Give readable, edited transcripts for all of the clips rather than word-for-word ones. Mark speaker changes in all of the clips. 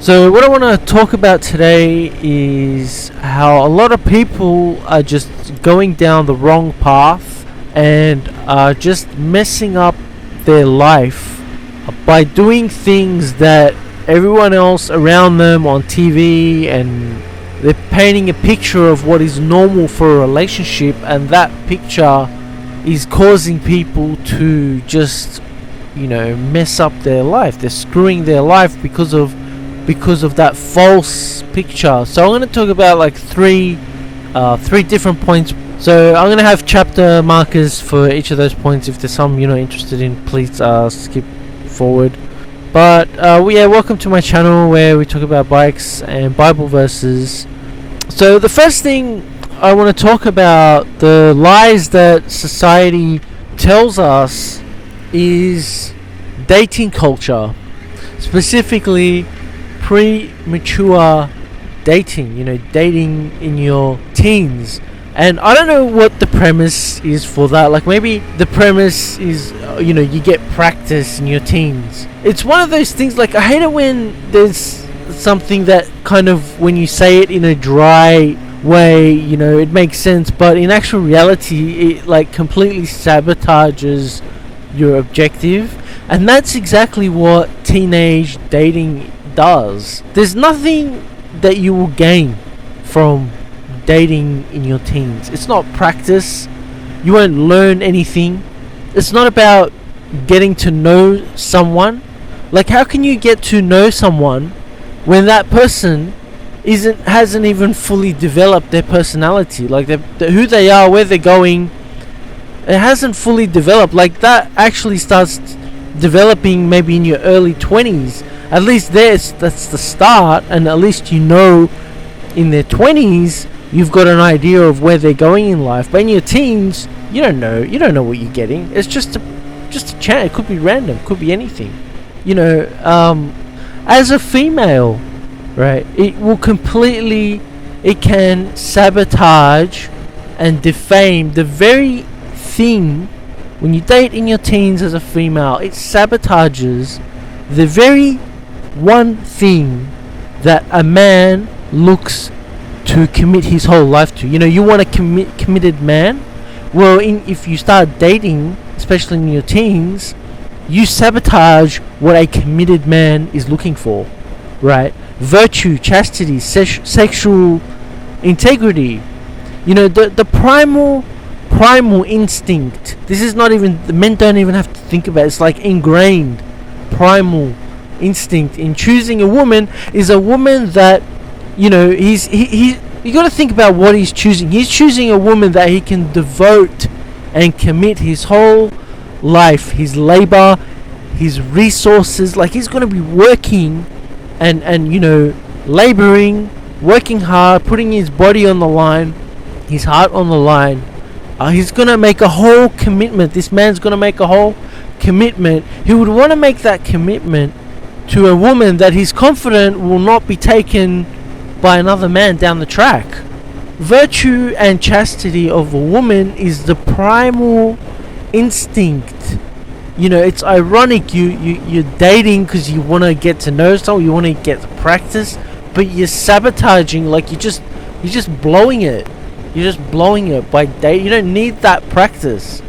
Speaker 1: So, what I want to talk about today is how a lot of people are just going down the wrong path and are just messing up their life by doing things that everyone else around them on TV, and they're painting a picture of what is normal for a relationship, and that picture is causing people to just mess up their life. They're screwing their life because of that false picture. So I'm going to talk about like three different points. So I'm going to have chapter markers for each of those points. If there's some you're not interested in, please skip forward. But welcome to my channel where we talk about bikes and Bible verses. So the first thing I want to talk about, the lies that society tells us, is dating culture, specifically premature dating, dating in your teens. And I don't know what the premise is for that. Like, maybe the premise is, you get practice in your teens. It's one of those things, like, I hate it when there's something that kind of, when you say it in a dry way, it makes sense, but in actual reality, it, like, completely sabotages your objective. And that's exactly what teenage dating does. There's nothing that you will gain from dating in your teens. It's not practice. You won't learn anything. It's not about getting to know someone. Like, how can you get to know someone when that person hasn't even fully developed their personality? Like, who they are, where they're going, it hasn't fully developed. Like, that actually starts developing maybe in your early 20s. At least that's the start, and at least in their 20s you've got an idea of where they're going in life. But in your teens, you don't know what you're getting. It's just a chance. It could be random, could be anything. As a female, right, it can sabotage and defame the very thing. When you date in your teens as a female, it sabotages the very one thing that a man looks to commit his whole life to. You want a committed man. Well, if you start dating, especially in your teens, you sabotage what a committed man is looking for, right? Virtue, chastity, sexual integrity. The primal instinct. This is not even, the men don't even have to think about it. It's like ingrained primal instinct in choosing a woman is a woman that you got to think about what he's choosing. He's choosing a woman that he can devote and commit his whole life, his labor, his resources. Like, he's going to be working and laboring, working hard, putting his body on the line, his heart on the line. He's going to make a whole commitment. This man's going to make a whole commitment. He would want to make that commitment to a woman that he's confident will not be taken by another man down the track. Virtue and chastity of a woman is the primal instinct. It's ironic. You're dating because you want to get to know someone, you want to get to practice, but you're sabotaging. Like, you're just blowing it. You're just blowing it by dating. You don't need that practice,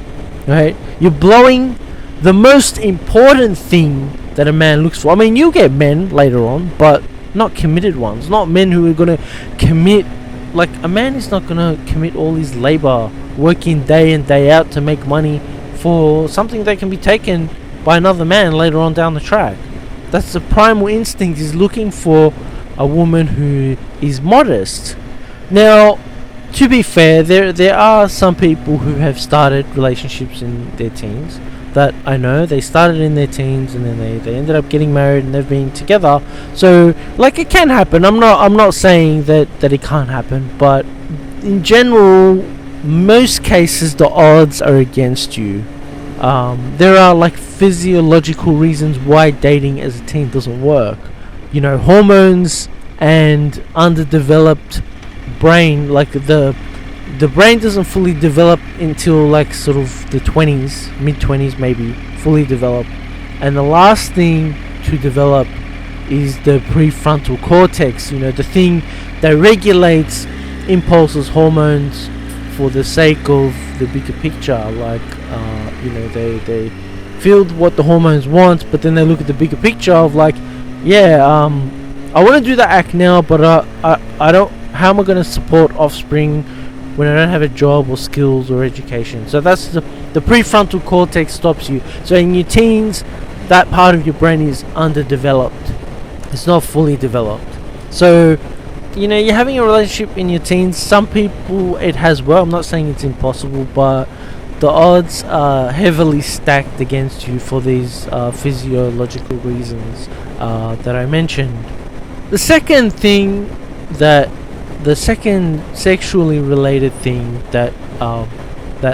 Speaker 1: right? You're blowing the most important thing that a man looks for. I mean, you'll get men later on, but not committed ones. Not men who are going to commit. Like, a man is not going to commit all his labor, working day in, day out to make money for something that can be taken by another man later on down the track. That's the primal instinct. Is looking for a woman who is modest. Now, to be fair, there are some people who have started relationships in their teens that I know. They started in their teens and then they ended up getting married and they've been together. So, like, it can happen. I'm not saying that it can't happen, but in general, most cases the odds are against you. There are, like, physiological reasons why dating as a teen doesn't work. Hormones and underdeveloped brain. Like, the brain doesn't fully develop until, like, sort of the 20s, mid-20s maybe, fully develop. And the last thing to develop is the prefrontal cortex, the thing that regulates impulses, hormones, for the sake of the bigger picture. Like, they feel what the hormones want, but then they look at the bigger picture of like, I want to do that act now, but I don't. How am I going to support offspring when I don't have a job or skills or education? So that's the prefrontal cortex stops you. So in your teens, that part of your brain is underdeveloped. It's not fully developed. So, you're having a relationship in your teens. Some people it has well. I'm not saying it's impossible, but the odds are heavily stacked against you for these physiological reasons that I mentioned. The second sexually related thing that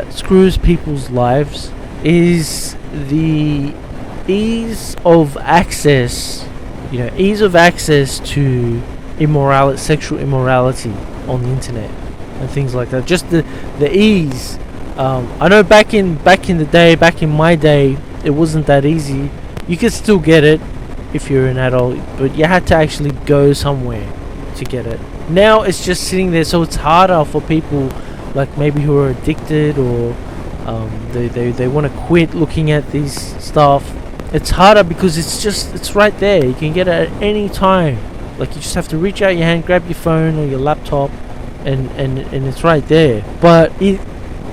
Speaker 1: screws people's lives is the ease of access to sexual immorality on the internet and things like that. Just the ease. I know back in my day, it wasn't that easy. You could still get it if you're an adult, but you had to actually go somewhere to get it. Now it's just sitting there, so it's harder for people like maybe who are addicted or they want to quit looking at these stuff. It's harder because it's right there. You can get it at any time. Like, you just have to reach out your hand, grab your phone or your laptop, and it's right there. But it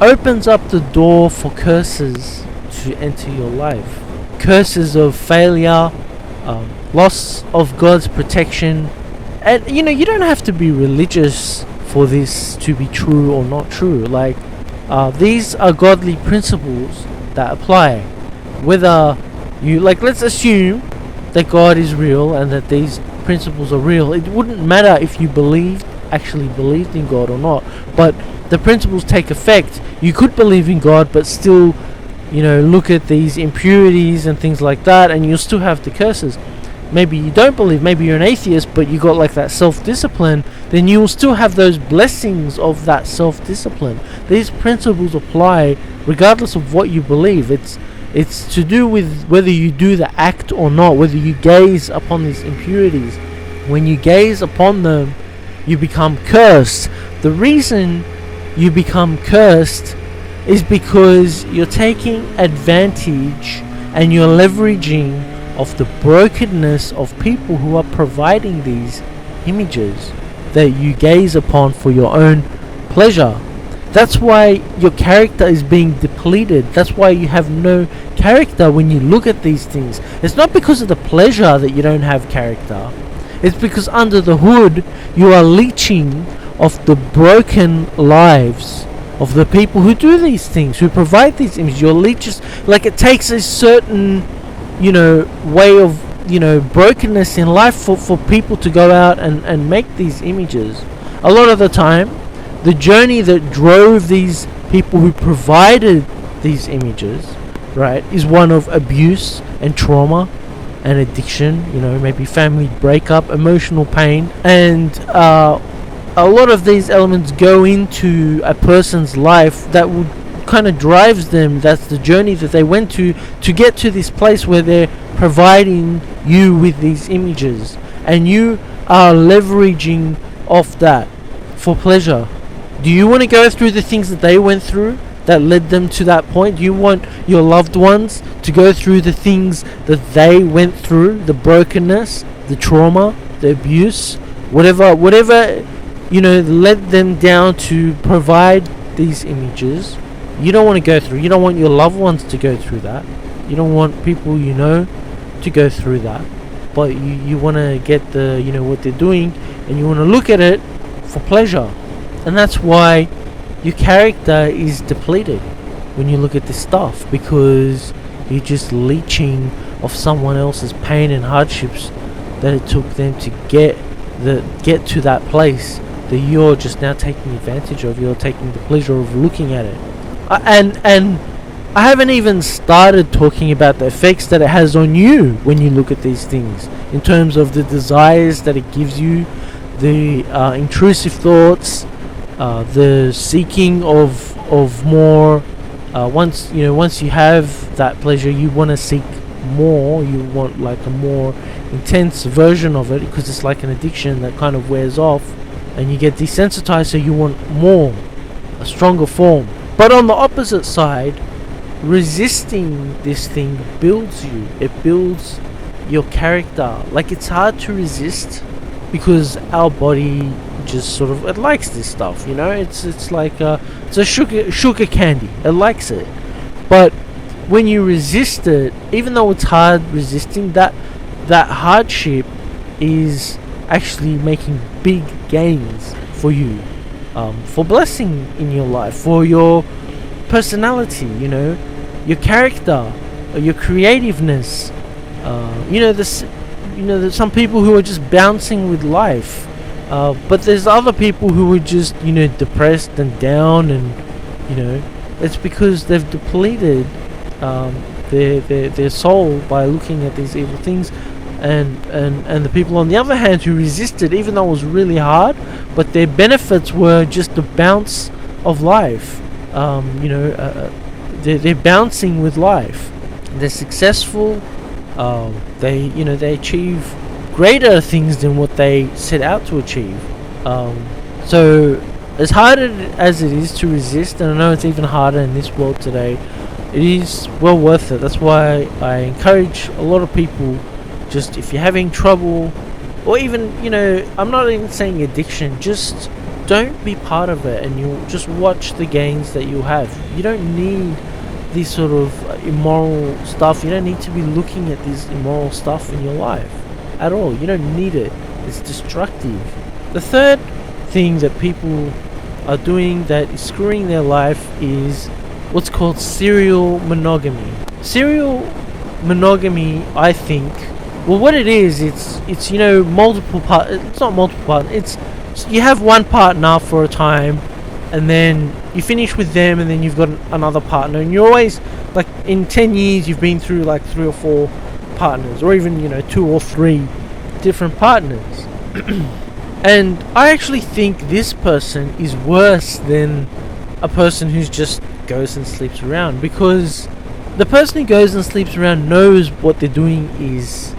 Speaker 1: opens up the door for curses to enter your life. Curses of failure, loss of God's protection. And you don't have to be religious for this to be true or not true. Like, these are godly principles that apply. Whether let's assume that God is real and that these principles are real. It wouldn't matter if you actually believed in God or not, but the principles take effect. You could believe in God but still look at these impurities and things like that, and you'll still have the curses. Maybe you don't believe, maybe you're an atheist, but you got like that self-discipline, then you will still have those blessings of that self-discipline. These principles apply regardless of what you believe. It's to do with whether you do the act or not, whether you gaze upon these impurities. When you gaze upon them, you become cursed. The reason you become cursed is because you're taking advantage and you're leveraging of the brokenness of people who are providing these images that you gaze upon for your own pleasure. That's why your character is being depleted. That's why you have no character when you look at these things. It's not because of the pleasure that you don't have character. It's because under the hood you are leeching off the broken lives of the people who do these things, who provide these images. Your leeches, like, it takes a certain way of brokenness in life for people to go out and make these images. A lot of the time, the journey that drove these people who provided these images, right, is one of abuse and trauma and addiction, maybe family breakup, emotional pain, and a lot of these elements go into a person's life that would kind of drives them. That's the journey that they went to get to this place where they're providing you with these images, and you are leveraging off that for pleasure. Do you want to go through the things that they went through that led them to that point? Do you want your loved ones to go through the things that they went through, the brokenness, the trauma, the abuse, whatever led them down to provide these images? You don't want to go through. You don't want your loved ones to go through that. You don't want people to go through that. But you want to get what they're doing, and you want to look at it for pleasure. And that's why your character is depleted when you look at this stuff, because you're just leeching off someone else's pain and hardships that it took them to get to that place that you're just now taking advantage of. You're taking the pleasure of looking at it. And I haven't even started talking about the effects that it has on you when you look at these things, in terms of the desires that it gives you, the intrusive thoughts, the seeking of more. Once you have that pleasure, you want to seek more. You want like a more intense version of it, because it's like an addiction that kind of wears off, and you get desensitized, so you want more, a stronger form. But on the opposite side, resisting this thing builds you. It builds your character. Like, it's hard to resist because our body just sort of, it likes this stuff, you know. It's like it's a sugar candy. It likes it. But when you resist it, even though it's hard resisting, that hardship is actually making big gains for you, for blessing in your life, for your personality, you know, your character, your creativeness. There's some people who are just bouncing with life, but there's other people who are just, depressed and down, and it's because they've depleted their soul by looking at these evil things. And the people on the other hand who resisted, even though it was really hard, but their benefits were just the bounce of life. They're bouncing with life. They're successful. They achieve greater things than what they set out to achieve. So as hard as it is to resist, and I know it's even harder in this world today, it is well worth it. That's why I encourage a lot of people, just if you're having trouble, or even, I'm not even saying addiction, just don't be part of it, and you'll just watch the gains that you'll have. You don't need this sort of immoral stuff. You don't need to be looking at this immoral stuff in your life at all. You don't need it. It's destructive. The third thing that people are doing that is screwing their life is what's called serial monogamy. Serial monogamy, I think, well, what it is, it's multiple part. It's not multiple part. It's you have one partner for a time, and then you finish with them, and then you've got another partner, and you're always, like, in 10 years you've been through like 3 or 4 partners, or even 2 or 3 different partners. And I actually think this person is worse than a person who just goes and sleeps around, because the person who goes and sleeps around knows what they're doing is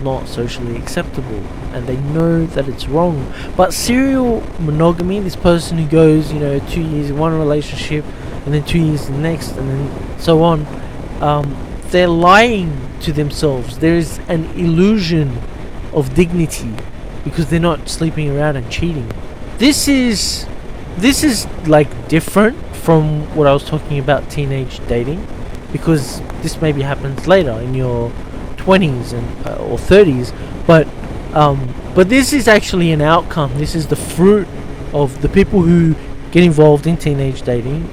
Speaker 1: not socially acceptable, and they know that it's wrong. But serial monogamy, this person who goes 2 years in one relationship, and then 2 years in the next, and then so on, they're lying to themselves. There is an illusion of dignity because they're not sleeping around and cheating. This is like different from what I was talking about, teenage dating, because this maybe happens later in your 20s and or 30s, but this is actually an outcome. This is the fruit of the people who get involved in teenage dating,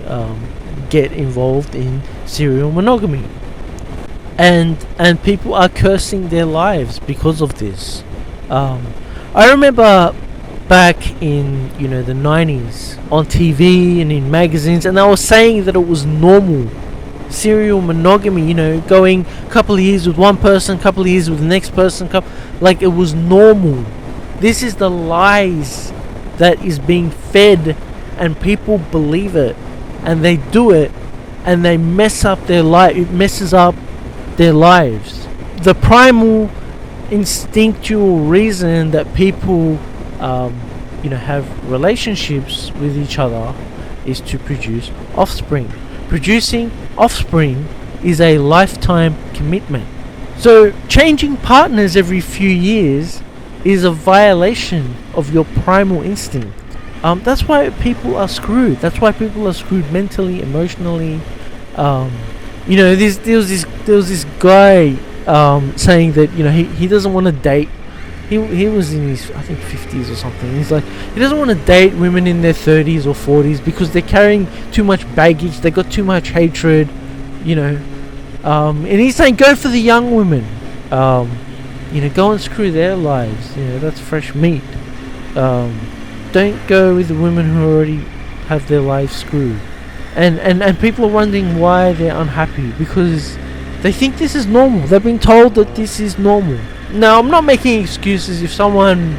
Speaker 1: get involved in serial monogamy, and people are cursing their lives because of this. I remember back in the 90s on TV and in magazines, and they were saying that it was normal. Serial monogamy, going a couple of years with one person, couple of years with the next person, like it was normal. This is the lies that is being fed, and people believe it, and they do it, and they mess up their life. It messes up their lives. The primal instinctual reason that people have relationships with each other is to produce offspring. Producing offspring is a lifetime commitment. So changing partners every few years is a violation of your primal instinct. That's why people are screwed. That's why people are screwed mentally, emotionally. There was this guy saying that he doesn't want to date. He was in his, I think, 50s or something. He's like, he doesn't want to date women in their 30s or 40s because they're carrying too much baggage. They got too much hatred, and he's saying go for the young women. Go and screw their lives. That's fresh meat. Don't go with the women who already have their lives screwed. And people are wondering why they're unhappy, because they think this is normal. They've been told that this is normal. Now, I'm not making excuses if someone,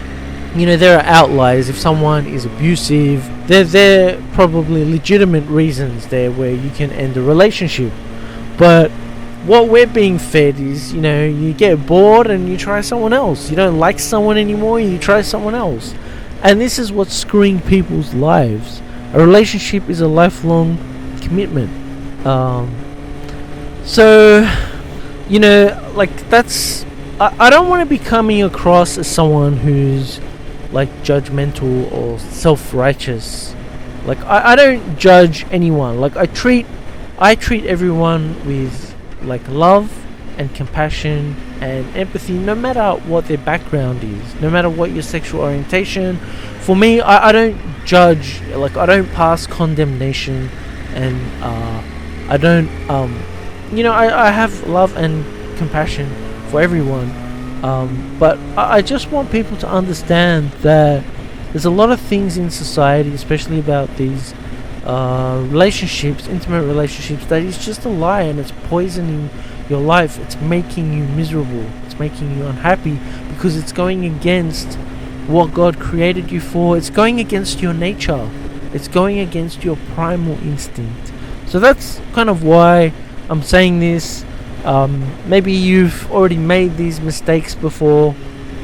Speaker 1: there are outliers. If someone is abusive, there are probably legitimate reasons there where you can end a relationship. But what we're being fed is, you get bored and you try someone else. You don't like someone anymore, you try someone else. And this is what's screwing people's lives. A relationship is a lifelong commitment. So, that's... I don't want to be coming across as someone who's like judgmental or self-righteous. Like, I don't judge anyone. Like, I treat everyone with like love and compassion and empathy, no matter what their background is, no matter what your sexual orientation. For me, I don't judge. Like, I don't pass condemnation, and I don't I have love and compassion for everyone, but I just want people to understand that there's a lot of things in society, especially about these relationships, intimate relationships, that is just a lie, and it's poisoning your life. It's making you miserable, it's making you unhappy, because it's going against what God created you for. It's going against your nature, it's going against your primal instinct. So that's kind of why I'm saying this. Maybe you've already made these mistakes before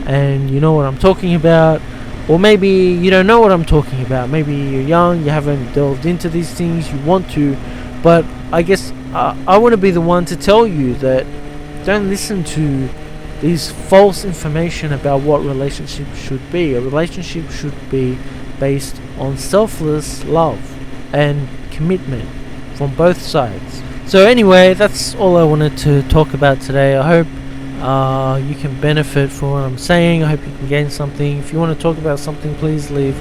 Speaker 1: and you know what I'm talking about, or maybe you don't know what I'm talking about. Maybe you're young, you haven't delved into these things, you want to, but I guess I want to be the one to tell you that don't listen to these false information about what relationships should be. A relationship should be based on selfless love and commitment from both sides. So anyway, that's all I wanted to talk about today. I hope you can benefit from what I'm saying. I hope you can gain something. If you want to talk about something, please leave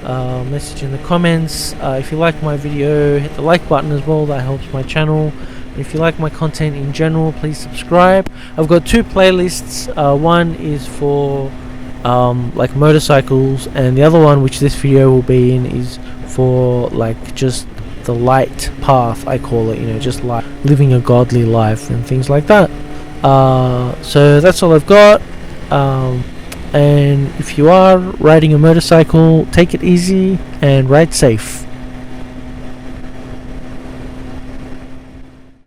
Speaker 1: a message in the comments. If you like my video, hit the like button as well. That helps my channel. If you like my content in general, please subscribe. I've got two playlists. One is for like motorcycles, and the other one, which this video will be in, is for like just the light path, I call it, just like living a godly life and things like that. So that's all I've got. And if you are riding a motorcycle, take it easy and ride safe.